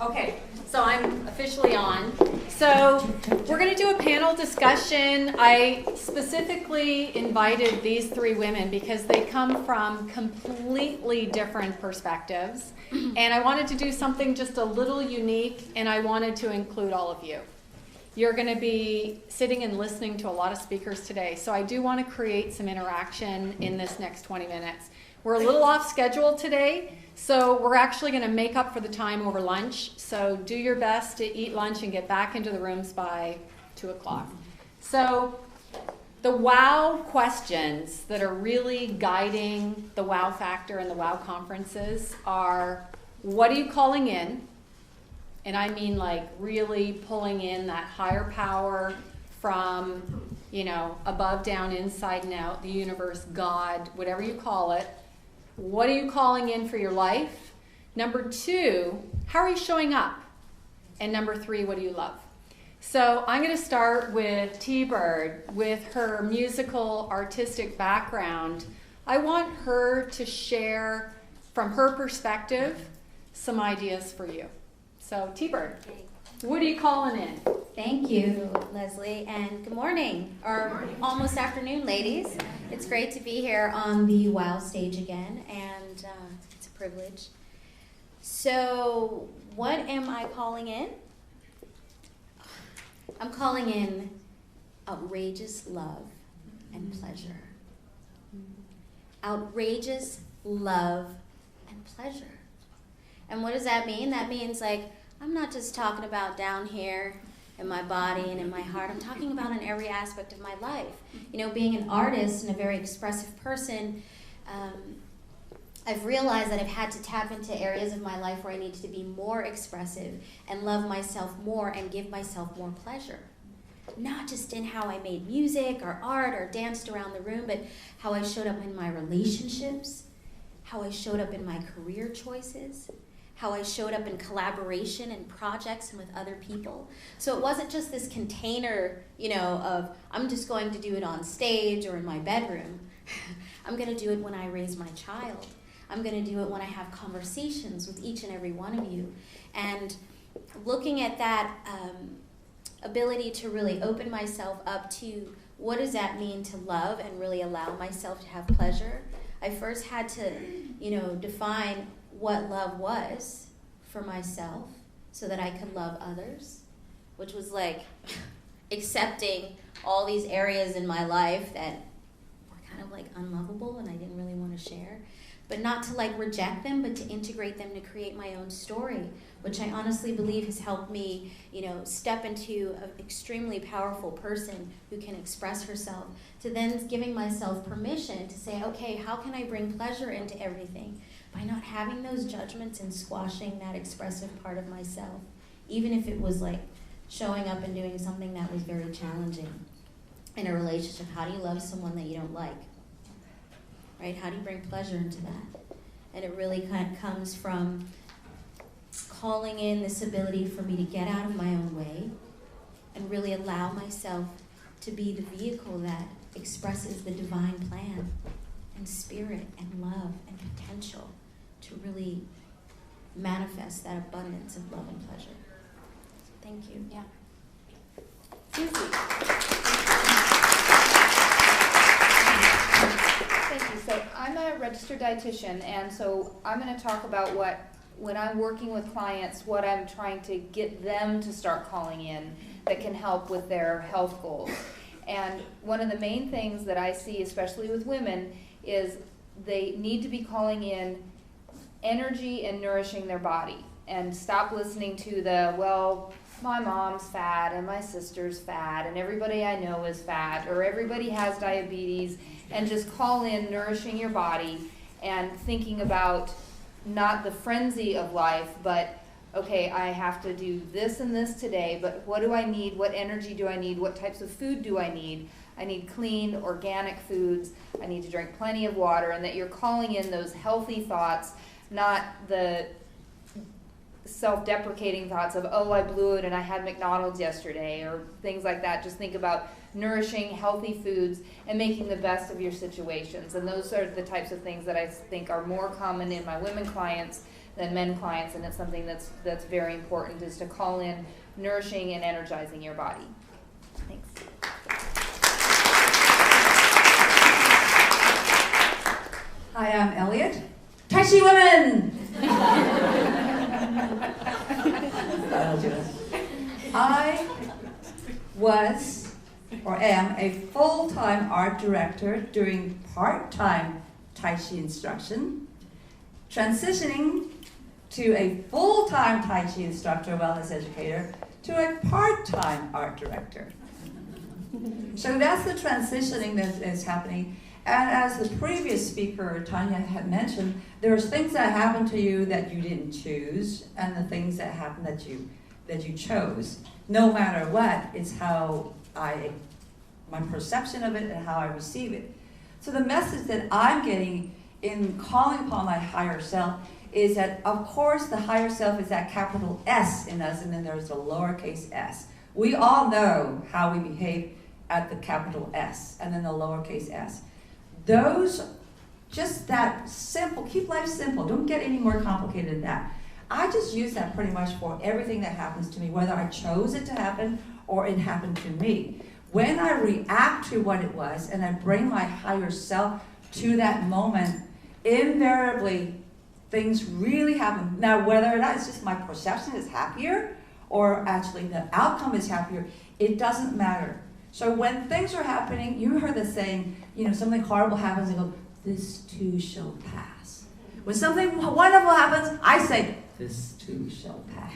Okay, so I'm officially on. So we're going to do a panel discussion. I specifically invited these three women because they come from completely different perspectives. And I wanted to do something just a little unique, and I wanted to include all of you. You're going to be sitting and listening to a lot of speakers today. So I do want to create some interaction in this next 20 minutes. We're a little off schedule today. So we're actually going to make up for the time over lunch. So do your best to eat lunch and get back into the rooms by 2 o'clock. So the wow questions that are really guiding the wow factor and the wow conferences are, what are you calling in? And I mean like really pulling in that higher power from, above, down, inside and out, the universe, God, whatever you call it. What are you calling in for your life? Number 2, how are you showing up? And number 3, what do you love? So I'm going to start with T-Bird. With her musical, artistic background, I want her to share, from her perspective, some ideas for you. So T-Bird, what are you calling in? Thank you, Leslie, and good morning, or almost afternoon, ladies. It's great to be here on the WOW stage again, and it's a privilege. So, what am I calling in? I'm calling in outrageous love and pleasure. Outrageous love and pleasure. And what does that mean? That means, I'm not just talking about down here in my body and in my heart. I'm talking about in every aspect of my life. Being an artist and a very expressive person, I've realized that I've had to tap into areas of my life where I need to be more expressive and love myself more and give myself more pleasure. Not just in how I made music or art or danced around the room, but how I showed up in my relationships, how I showed up in my career choices, how I showed up in collaboration and projects and with other people. So it wasn't just this container, of I'm just going to do it on stage or in my bedroom. I'm going to do it when I raise my child. I'm going to do it when I have conversations with each and every one of you. And looking at that ability to really open myself up to what does that mean to love and really allow myself to have pleasure, I first had to, define what love was for myself so that I could love others, which was accepting all these areas in my life that were kind of unlovable and I didn't really want to share, but not to reject them, but to integrate them to create my own story, which I honestly believe has helped me, step into an extremely powerful person who can express herself, to then giving myself permission to say, okay, how can I bring pleasure into everything? By not having those judgments and squashing that expressive part of myself, even if it was showing up and doing something that was very challenging in a relationship. How do you love someone that you don't like? Right? How do you bring pleasure into that? And it really kind of comes from calling in this ability for me to get out of my own way and really allow myself to be the vehicle that expresses the divine plan and spirit and love and potential to really manifest that abundance of love and pleasure. Thank you. Yeah. Susie. Thank you. So I'm a registered dietitian, and so I'm going to talk about when I'm working with clients, what I'm trying to get them to start calling in that can help with their health goals. And one of the main things that I see, especially with women, is they need to be calling in energy and nourishing their body and stop listening to my mom's fat and my sister's fat and everybody I know is fat or everybody has diabetes, and just call in nourishing your body and thinking about not the frenzy of life, but okay, I have to do this and this today, but what do I need? What energy do I need? What types of food do I need? I need clean, organic foods. I need to drink plenty of water, and that you're calling in those healthy thoughts, not the self-deprecating thoughts of, oh, I blew it and I had McDonald's yesterday or things like that. Just think about nourishing, healthy foods and making the best of your situations. And those are the types of things that I think are more common in my women clients than men clients, and it's something that's very important, is to call in nourishing and energizing your body. Thanks. Hi, I'm Elliot. Tai Chi women! I was, or am, a full-time art director doing part-time Tai Chi instruction, transitioning to a full-time Tai Chi instructor, wellness educator, to a part-time art director. So that's the transitioning that is happening. And as the previous speaker, Tanya, had mentioned, there's things that happen to you that you didn't choose, and the things that happen that you chose. No matter what, it's how my perception of it and how I receive it. So the message that I'm getting in calling upon my higher self is that, of course, the higher self is that capital S in us, and then there's the lowercase s. We all know how we behave at the capital S, and then the lowercase s. Those, just that simple, keep life simple. Don't get any more complicated than that. I just use that pretty much for everything that happens to me, whether I chose it to happen or it happened to me. When I react to what it was and I bring my higher self to that moment, invariably things really happen. Now, whether or not it's just my perception is happier or actually the outcome is happier, it doesn't matter. So when things are happening, you heard the saying, something horrible happens and go, this too shall pass. When something wonderful happens, I say, this too shall pass.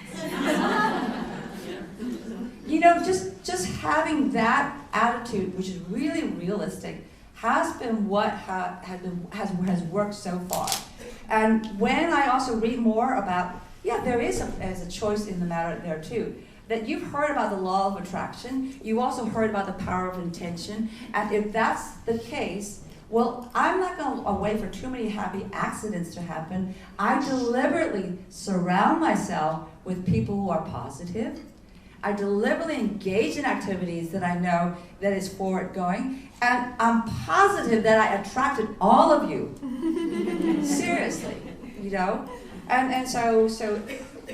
Just having that attitude, which is really realistic, has been what has worked so far. And when I also read more about, there is a choice in the matter there too. That you've heard about the law of attraction, you also heard about the power of intention, and if that's the case, well, I'm not going to wait for too many happy accidents to happen. I deliberately surround myself with people who are positive. I deliberately engage in activities that I know that is forward going, and I'm positive that I attracted all of you. Seriously, and so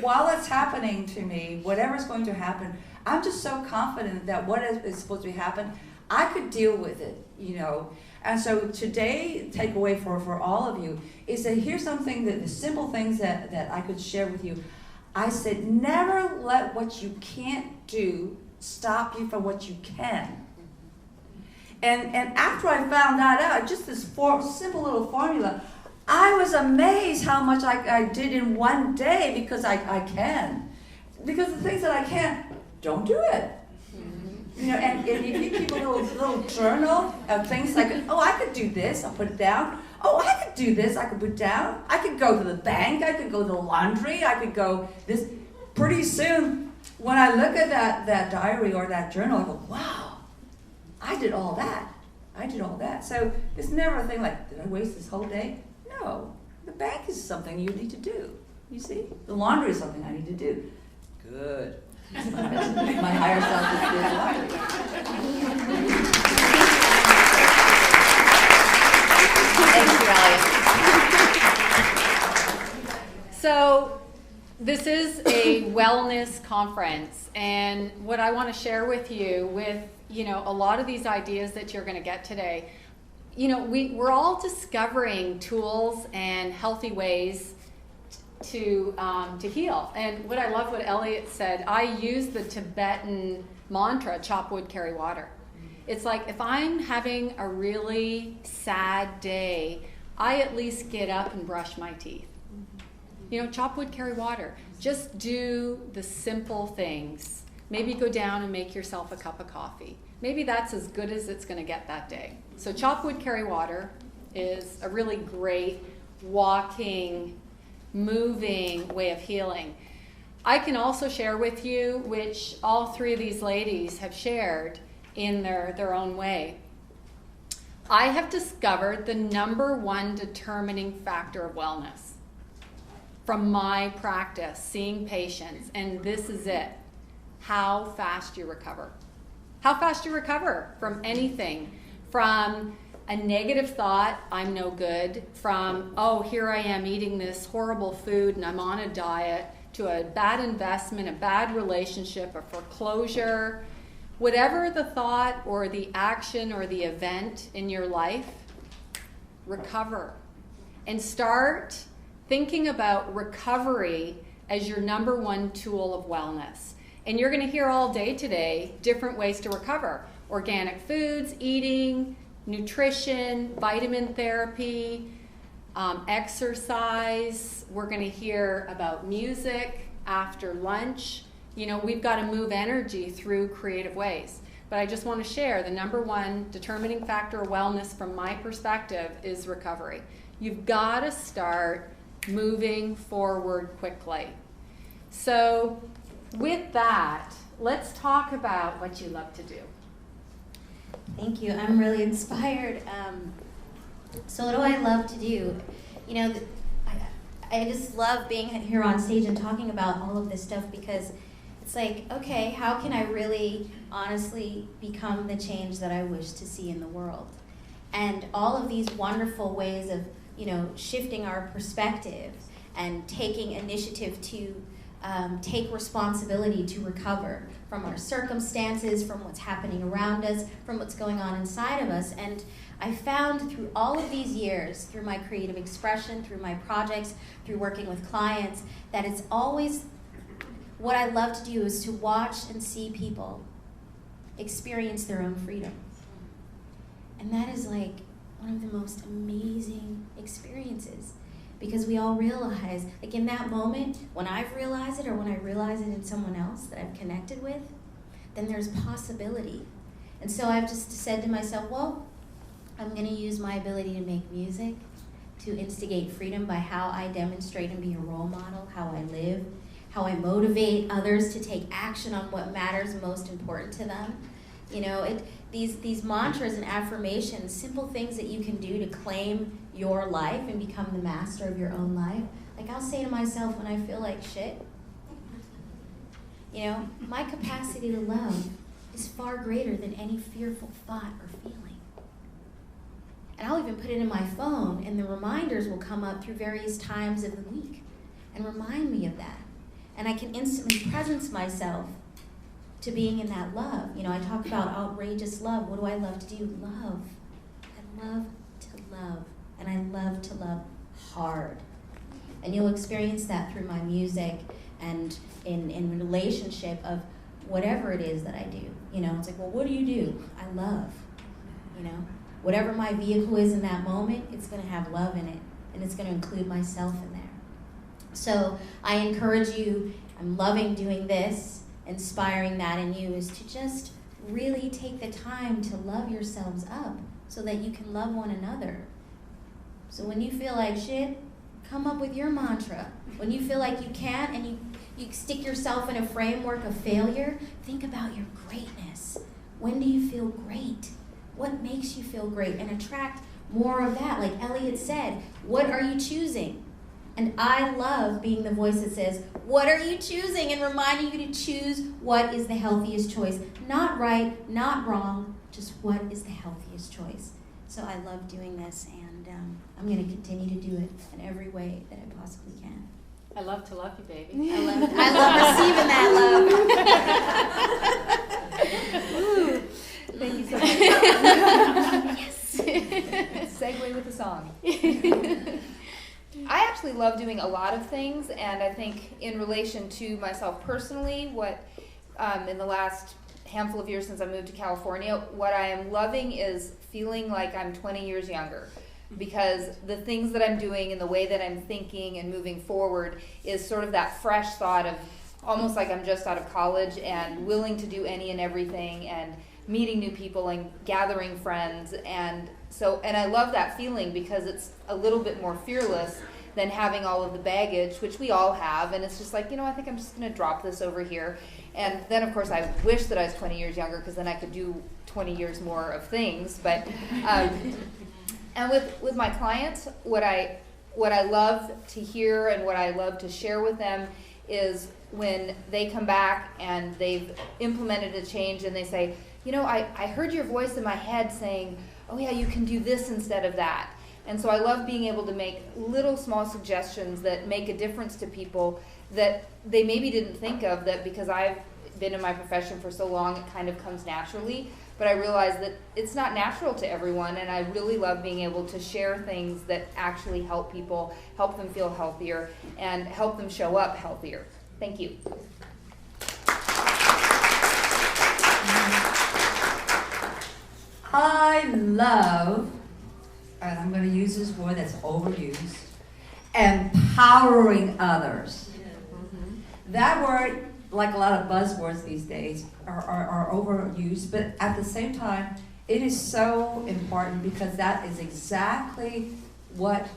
while it's happening to me, whatever's going to happen, I'm just so confident that what is supposed to happen, I could deal with it, And so today, takeaway for all of you is that here's something the simple things that I could share with you. I said, never let what you can't do stop you from what you can. And after I found that out, just this simple little formula, I was amazed how much I did in one day because I can. Because the things that I can't, don't do it. And if you keep a little journal of things like, I could do this, I'll put it down. I could do this, I could put it down. I could go to the bank, I could go to the laundry, I could go this. Pretty soon, when I look at that diary or that journal, I go, wow, I did all that. So it's never a thing like, did I waste this whole day? No, the bank is something you need to do. You see? The laundry is something I need to do. Good. My higher self is doing laundry. Thank you, Elliot. So this is a wellness conference, and what I want to share with you with, a lot of these ideas that you're going to get today, we're all discovering tools and healthy ways to heal. And what I love what Elliot said, I use the Tibetan mantra, chop wood, carry water. It's like if I'm having a really sad day, I at least get up and brush my teeth. Chop wood, carry water. Just do the simple things. Maybe go down and make yourself a cup of coffee. Maybe that's as good as it's going to get that day. So chop wood, carry water is a really great walking, moving way of healing. I can also share with you, which all three of these ladies have shared in their own way. I have discovered the number one determining factor of wellness from my practice, seeing patients, and this is it: how fast you recover. How fast you recover from anything, from a negative thought, I'm no good, from, oh, here I am eating this horrible food and I'm on a diet, to a bad investment, a bad relationship, a foreclosure, whatever the thought or the action or the event in your life, recover. And start thinking about recovery as your number one tool of wellness. And you're going to hear all day today different ways to recover. Organic foods, eating, nutrition, vitamin therapy, exercise. We're going to hear about music after lunch. You know, we've got to move energy through creative ways. But I just want to share the number one determining factor of wellness from my perspective is recovery. You've got to start moving forward quickly. So with that, let's talk about what you love to do. Thank you. I'm really inspired. So what do I love to do? You know, I just love being here on stage and talking about all of this stuff, because it's like, okay, how can I really honestly become the change that I wish to see in the world? And all of these wonderful ways of, you know, shifting our perspective and taking initiative to take responsibility to recover from our circumstances, from what's happening around us, from what's going on inside of us. And I found through all of these years, through my creative expression, through my projects, through working with clients, that it's always what I love to do is to watch and see people experience their own freedom. And that is like one of the most amazing experiences, because we all realize, like in that moment, when I've realized it or when I realize it in someone else that I've connected with, then there's possibility. And so I've just said to myself, well, I'm going to use my ability to make music to instigate freedom by how I demonstrate and be a role model, how I live, how I motivate others to take action on what matters most important to them. You know, these mantras and affirmations, simple things that you can do to claim your life and become the master of your own life. Like I'll say to myself when I feel like shit, you know, my capacity to love is far greater than any fearful thought or feeling. And I'll even put it in my phone, and the reminders will come up through various times of the week and remind me of that. And I can instantly presence myself to being in that love. You know, I talk about outrageous love. What do I love to do? Love. I love to love. And I love to love hard. And you'll experience that through my music and in relationship of whatever it is that I do. You know, it's like, well, what do you do? I love. You know, whatever my vehicle is in that moment, it's going to have love in it. And it's going to include myself in there. So I encourage you, I'm loving doing this, inspiring that in you, is to just really take the time to love yourselves up so that you can love one another. So when you feel like shit, come up with your mantra. When you feel like you can't and you stick yourself in a framework of failure, think about your greatness. When do you feel great? What makes you feel great? And attract more of that. Like Elliot said, what are you choosing? And I love being the voice that says, what are you choosing? And reminding you to choose what is the healthiest choice. Not right, not wrong, just what is the healthiest choice. So I love doing this, and I'm going to continue to do it in every way that I possibly can. I love to love you, baby. I love receiving that love. Thank you so much. Yes. Segue with a song. I actually love doing a lot of things, and I think in relation to myself personally, what in the last handful of years since I moved to California, what I am loving is feeling like I'm 20 years younger, because the things that I'm doing and the way that I'm thinking and moving forward is sort of that fresh thought of almost like I'm just out of college and willing to do any and everything and meeting new people and gathering friends. And I love that feeling because it's a little bit more fearless than having all of the baggage, which we all have. And it's just like, you know, I think I'm just going to drop this over here. And then, of course, I wish that I was 20 years younger, because then I could do 20 years more of things. But and with my clients, what I love to hear and what I love to share with them is when they come back and they've implemented a change and they say, you know, I heard your voice in my head saying, oh yeah, you can do this instead of that. And so I love being able to make little small suggestions that make a difference to people that they maybe didn't think of, that because I've been in my profession for so long, it kind of comes naturally. But I realize that it's not natural to everyone, and I really love being able to share things that actually help people, help them feel healthier, and help them show up healthier. Thank you. I love, and I'm going to use this word that's overused, empowering others. That word, like a lot of buzzwords these days, are overused, but at the same time, it is so important because that is exactly what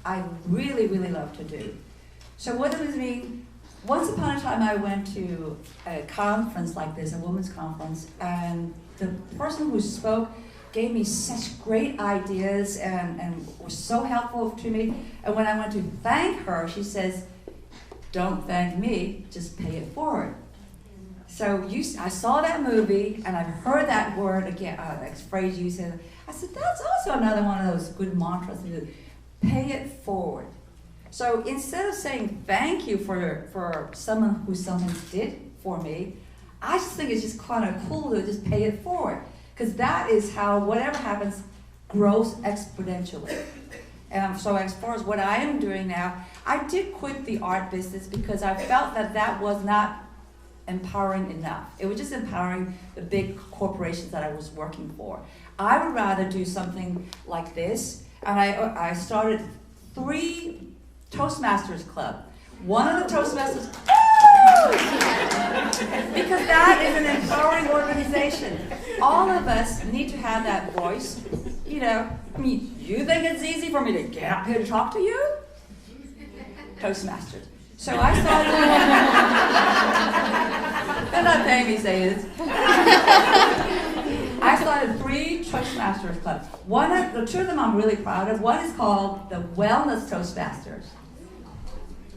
I really, really love to do. So what does it mean? Once upon a time, I went to a conference like this, a women's conference, and the person who spoke gave me such great ideas and was so helpful to me. And when I went to thank her, she says, "Don't thank me, just pay it forward." So I saw that movie, and I've heard that word again, that phrase you said. I said, that's also another one of those good mantras to do. Pay it forward. So instead of saying thank you for someone who something did for me, I just think it's just kind of cool to just pay it forward. Because that is how whatever happens grows exponentially. And so as far as what I am doing now, I did quit the art business because I felt that was not empowering enough. It was just empowering the big corporations that I was working for. I would rather do something like this, and I started 3 Toastmasters Club. One of the Toastmasters, because that is an empowering organization. All of us need to have that voice. You know, I mean, you think it's easy for me to get up here to talk to you? Toastmasters. So I started. They're not paying me to say this. I started 3 Toastmasters clubs. The 2 of them I'm really proud of. One is called the Wellness Toastmasters.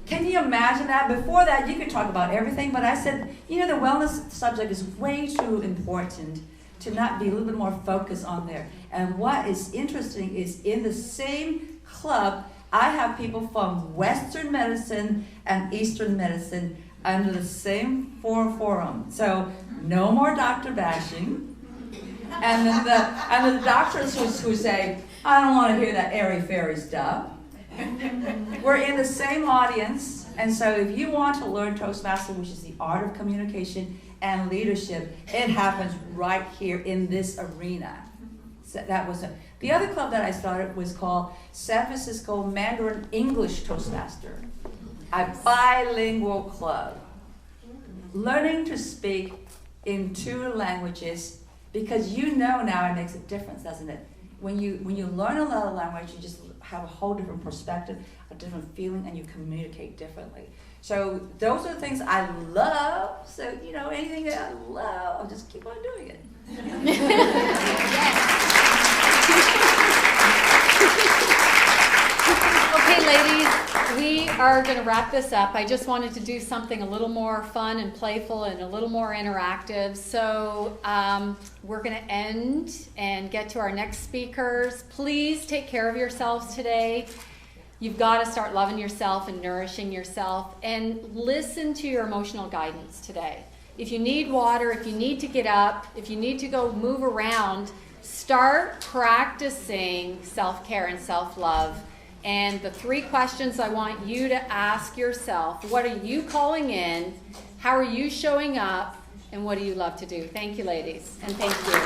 Can you imagine that? Before that, you could talk about everything, but I said, you know, the wellness subject is way too important to not be a little bit more focused on there. And what is interesting is in the same club, I have people from Western medicine and Eastern medicine under the same forum. So no more doctor bashing. And then the doctors who say, I don't want to hear that airy-fairy stuff. We're in the same audience, and so if you want to learn Toastmasters, which is the art of communication and leadership, it happens right here in this arena. So that was the other club that I started was called San Francisco Mandarin English Toastmaster, a bilingual club. Learning to speak in 2 languages, because you know now it makes a difference, doesn't it? When you learn another language, you just have a whole different perspective, a different feeling, and you communicate differently. So those are the things I love. So, you know, anything that I love, I'll just keep on doing it. Okay, ladies, we are going to wrap this up. I just wanted to do something a little more fun and playful and a little more interactive. So we're going to end and get to our next speakers. Please take care of yourselves today. You've got to start loving yourself and nourishing yourself, and listen to your emotional guidance today. If you need water, if you need to get up, if you need to go move around, start practicing self-care and self-love. And the 3 questions I want you to ask yourself: what are you calling in? How are you showing up? And what do you love to do? Thank you, ladies, and thank you.